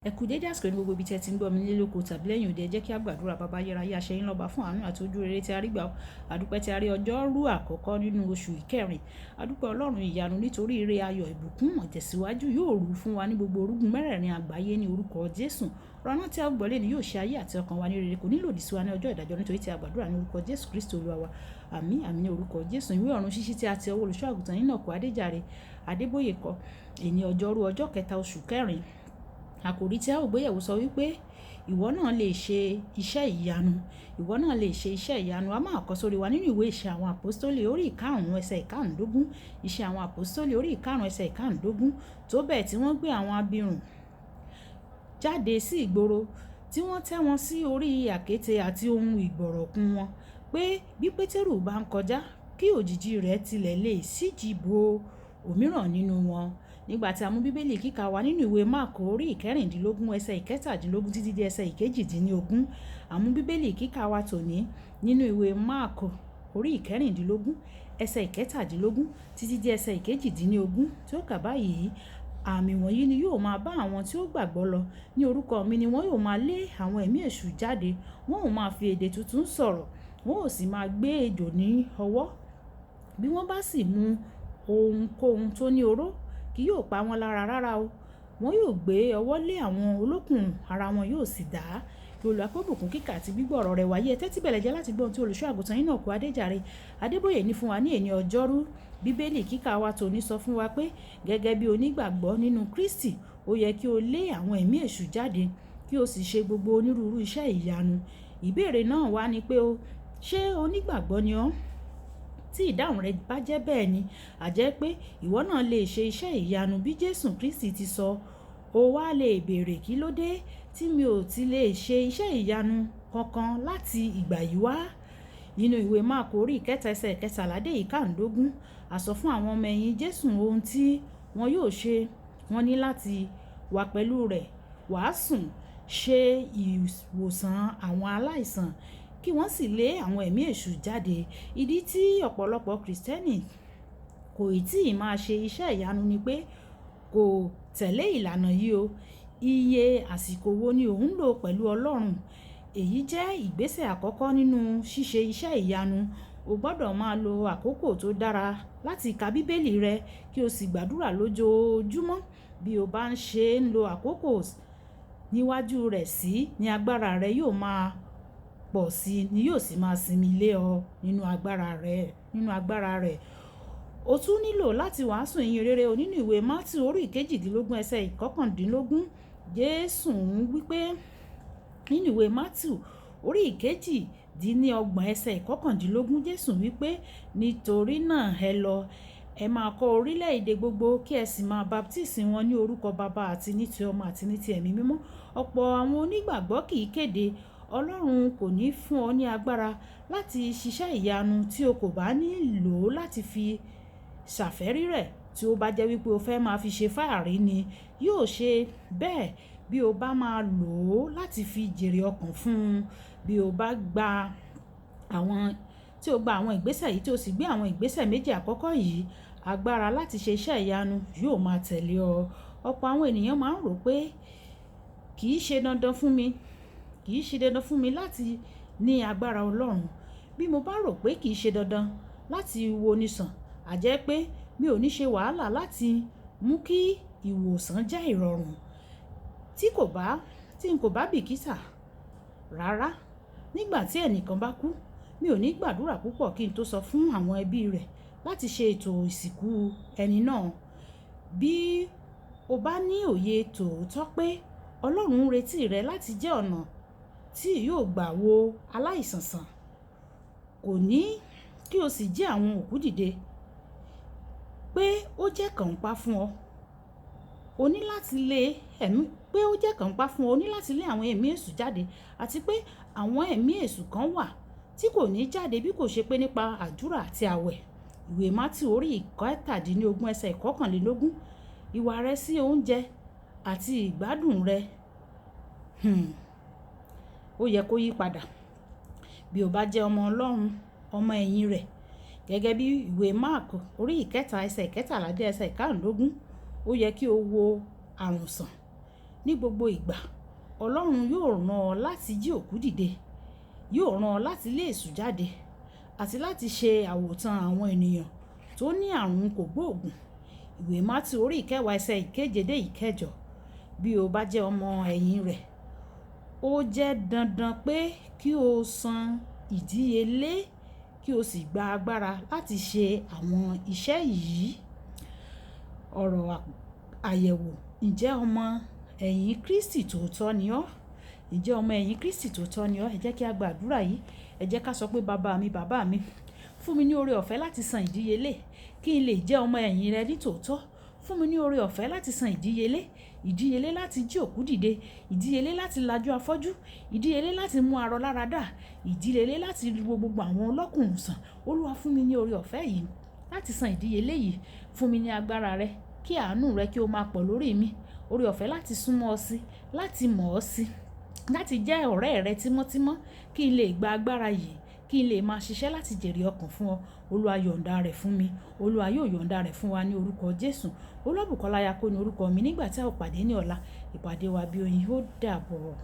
Ẹ kú dédé àsìkò ní gbogbo ibi tí ẹ ti ń gbọ́ mi nílé lóko tàbí lẹ́yìn òde. Ẹ jẹ́ kí a gbàdúrà. Baba ayérayé, a ṣe yín lọ́ba fún àánú àti ojú rere tí a rí gbà. Àdúpẹ́ tí a rí ọjọ́rú àkọ́kọ́ nínú oṣù ìkẹrin. Àdúpẹ́ Ọlọ́run ìyanu nítorí ire ayọ̀ ìbùkún ìtẹ̀síwájú yóò rú fún wa ní gbogbo orúgun mẹ́rẹ̀ẹ̀rin àgbáyé ní orúkọ Jésù. Ọ̀rọ̀ náà tí a gbọ́ lé ní yóò ṣe ayé àti ọkàn wa ní rere, kò ní lòdì sí wa ní ọjọ́ ìdájọ́, nítorí tí a gbàdúrà ní orúkọ Jésù Kristi Olúwa wa. Àmín àmín ní orúkọ Jésù. Ìwé ọ̀run ṣíṣí tí a ti ọwọ́ olùṣọ́ àgùntàn Enoch Adeboye kọ èní ọjọ́rú ọjọ́ kẹta oṣù kẹrin. Àkòrí tí a ó gbéyẹ̀wò sọ wípé ìwọ náà lè ṣe iṣẹ́ ìyanu. Ìwọ náà lè ṣe iṣẹ́ ìyanu. A máa kọ sórí wa nínú ìwé Iṣẹ́ àwọn Àpọ́stélì orí ìkarùn-ún ẹsẹ̀ ìkarùndógún. Iṣẹ́ àwọn Àpọ́stélì orí ìkarùn-ún ẹsẹ̀ ìkarùndógún. Tó bẹ́ẹ̀ tí wọ́n gbé àwọn abirùn jáde sí ìgboro, tí wọ́n tẹ́ wọn sí orí àkéte àti ohun ìgbọ̀rọ̀kún wọn, pé bí Pétérù bá ń kọjá, kí òjìji rẹ̀ tilẹ̀ lè síji bo òmíràn nínú wọn. Nígbà tí a mú bíbélì kíkà wa nínú ìwé Máàkù orí ìkẹrìndínlógún ẹsẹ̀ ìkẹtàdínlógún títí dé ẹsẹ̀ ìkejìdínlógún. A mú bíbélì kíkà wa tòní nínú ìwé Máàkù orí ìkẹrìndínlógún ẹsẹ̀ ìkẹtàdínlógún títí dé ẹsẹ̀ ìkejìdínlógún, tí ó kà báyìí: àmì wọ̀nyí ni yóò máa bá àwọn tí ó gbàgbọ́ lọ. Ní orúkọ mi ni wọ́n yóò máa lé àwọn ẹ̀mí èṣù jáde. Wọ́n ò máa fi èdè tuntun sọ̀rọ̀. Wọ́n ò sì máa gbé ejò ní ọwọ́. Bí wọ́n bá sì mu ohunkóhun tó ní oró, kì yóò pa wọ́n lára rárá o. Wọ́n yóò gbé ọwọ́ lé àwọn olókùn, ara wọn yóò sì dá. Kí Olúwa kó bùkún kíkà àti gbígbọ́ ọ̀rọ̀ rẹ̀ wáyé. Ẹ tẹ́tí bẹ̀lẹ̀ jẹ́ láti gbọ́ ohun tí olùṣọ́ àgùntàn Enoch Adeboye ní fún wa ní èní ọjọ́rú. Bíbélì kíkà wa tòní sọ fún wa pé gẹ́gẹ́ bí onígbàgbọ́ nínú Kristi, ó yẹ kí o lé àwọn ẹ̀mí èṣù jáde, kí o sì ṣe gbogbo onírúurú iṣẹ́ ìyanu. Ìbéèrè náà wá ni pé ṣé onígbàgbọ́ ni ọ́? Tí ìdáhùn rẹ̀ bá jẹ́ bẹ́ẹ̀ ni, a jẹ́ pé ìwọ náà lè ṣe iṣẹ́ ìyanu bí Jésù Kristi ti sọ. O wá lè béèrè, kí ló dé tí mi ò ti lè ṣe iṣẹ́ ìyanu kankan láti ìgbà yìí wá? Nínú ìwé Máàkù orí ìkẹta ẹsẹ̀ ìkẹtàlá dé ìkarùndógún, a sọ fún àwọn ọmọ ẹ̀yìn Jésù ohun tí wọn yóò ṣe. Wọ́n ní láti wà pẹ̀lú rẹ̀, wàásù, ṣe ìwòsàn àwọn aláìsàn, kí wọ́n sì lé àwọn ẹ̀mí èṣù jáde. Ìdí tí ọ̀pọ̀lọpọ̀ Kristẹni kò tí ì máa ṣe iṣẹ́ ìyanu ni pé kò tẹ̀lé ìlànà yìí o. Iye àsìkò wo ni ò ń lò pẹ̀lú Ọlọ́run? Èyí jẹ́ ìgbésẹ̀ àkọ́kọ́ nínú ṣíṣe iṣẹ́ ìyanu. O gbọ́dọ̀ máa lo àkókò tó dára láti ka bíbélì rẹ, kí o sì gbàdúrà lójoojúmọ́. Bí o bá ń ṣe ń lo àkókò níwájú rẹ̀ sí, ní agbára rẹ yóò máa pọ̀ sí i, ni yóò sì máa sinmi lé ọ nínú agbára rẹ̀. O tún nílò láti wàásù ìyìn rere nínú ìwé Mátíù orí ìkejìdínlógún ẹsẹ̀ ìkọkàndínlógún. Jésù ń wí pé nínú ìwé Mátíù orí ìkejìdínlọ́gbọ̀n ẹsẹ̀ ìkọkàndínlógún, Jésù wí pé nítorí náà ẹ lọ, ẹ máa kọ́ orílẹ̀-èdè gbogbo, kí ẹ sì máa baptisi wọn ní orúkọ Baba àti ní ti Ọmọ àti ní ti Ẹ̀mí Mímọ́. Ọ̀pọ̀ àwọn onígbàgbọ́ kì í kéde. Ọlọ́run kò ní fún ọ ní agbára láti ṣiṣẹ́ ìyanu tí o kò bá nílò láti fi ṣàfẹ́rí rẹ̀. Tí ó bá jẹ́ wípé o fẹ́ máa fi ṣe fáàrí ni, yóò ṣe bẹ́ẹ̀ bí o bá máa lò ó láti fi jèrè ọkàn fún un. Bí o bá gba àwọn ìgbésẹ̀ yìí, tí o sì gbé àwọn ìgbésẹ̀ méjì àkọ́kọ́ yìí, agbára láti ṣe iṣẹ́ ìyanu yóò máa tẹ̀lé ọ. Ọ̀pọ̀ àwọn ènìyàn máa ń rò pé kì í ṣe dandan fún mi láti ní agbára Ọlọ́run. Bí mo bá rò pé kì í ṣe dandan láti wo ni sàn, a jẹ́ pé mi ò ní ṣe wàhálà láti mú kí ìwòsàn jẹ́ ìrọ̀rùn. Tí n kò bá bìkítà rárá nígbà tí ẹnìkan bá kú, mi ò ní gbàdúrà púpọ̀ kí n tó sọ fún àwọn ẹbí rẹ̀ láti ṣe ètò ìsìnkú ẹni náà. Bí o bá ní òye tòótọ́ pé Ọlọ́run ń retí rẹ láti jẹ́ ọ̀nà tí yóò gbà wo aláìsàn sàn, kò ní kí o sì jí àwọn òkú dìde, pé ó jẹ́ kànńpá fún ọ. O ní láti lé àwọn ẹ̀mí èṣù jáde, àti pé àwọn ẹ̀mí èṣù kan wà tí kò ní jáde bí kò ṣe pé nípa àdúrà àti àwẹ̀. Ìwé Mátíù orí ìkẹtàdínlógún ẹsẹ̀ ìkọkànlélógún. Ìwà rẹ sí oúnjẹ àti ìgbádùn rẹ ó yẹ kó yí padà. Bí o bá jẹ́ ọmọ Ọlọ́run, ọmọ ẹ̀yìn rẹ̀, gẹ́gẹ́ bí ìwé Máàkù orí ìkẹta ẹsẹ̀ ìkẹtàlá dé ẹsẹ̀ ìkarùndógún, ó yẹ kí o wo àrùn sàn. ní gbogbo ìgbà. Ọlọ́run yóò ràn ọ́ láti jí òkú dìde, yóò ràn ọ́ láti lé èṣù jáde àti láti ṣe àwòtán àwọn ènìyàn tó ní àrùn kògbóògùn. Ìwé Mátíù orí ìkẹwàá ẹsẹ̀ ìkeje dé ìkẹjọ. Bí o bá jẹ́ ọmọ ẹ̀yìn rẹ̀, ó jẹ́ dandan pé kí o san ìdíyelé kí o sì gba agbára láti ṣe àwọn iṣẹ́ yìí. Ọ̀rọ̀ àyẹ̀wò: ǹjẹ́ ọmọ ẹ̀yìn Kristi tòótọ́ ni ọ́? Ǹjẹ́ ọmọ ẹ̀yìn Kristi tòótọ́ ni ọ́? Ẹ jẹ́ kí a gba àdúrà yìí. Ẹ jẹ́ ká sọ pé bàbá mi, fún mi ní oore ọ̀fẹ́ láti san ìdíyelé kí n lè jẹ́ ọmọ ẹ̀yìn rẹ ní tòótọ́. Fún mi ní oore ọ̀fẹ́ láti san ìdíyelé láti jí òkú dìde, ìdíyelé láti lajú afọ́jú, ìdíyelé láti mú arọ lára dá, ìdíyelé láti wo gbogbo àwọn ọlọ́kùnrùn sàn. Olúwa fún mi ní oore ọ̀fẹ́ yìí láti san ìdíyelé yìí. Fún mi ní agbára rẹ, kí àánú rẹ kí ó máa pọ̀ lórí mi. Oore ọ̀fẹ́ láti súnmọ́ ọ sí, láti mọ̀ ọ́ sí, láti jẹ́ ọ̀rẹ́ rẹ tímọ́tímọ́ kí n lè gba agbára yìí, kí n lè máa ṣiṣẹ́ láti jèrè ọkàn fún ọ. Olúwa yọ̀ǹda rẹ̀ fún mi. Olúwa yóò yọ̀ǹda rẹ̀ fún wa ní orúkọ Jésù. Olúbùkọ́lá Ayako ní orúkọ mi. Nígbà tí a ó pàdé ní ọ̀la, ìpàdé wa bí oyin. Ó dàbọ̀.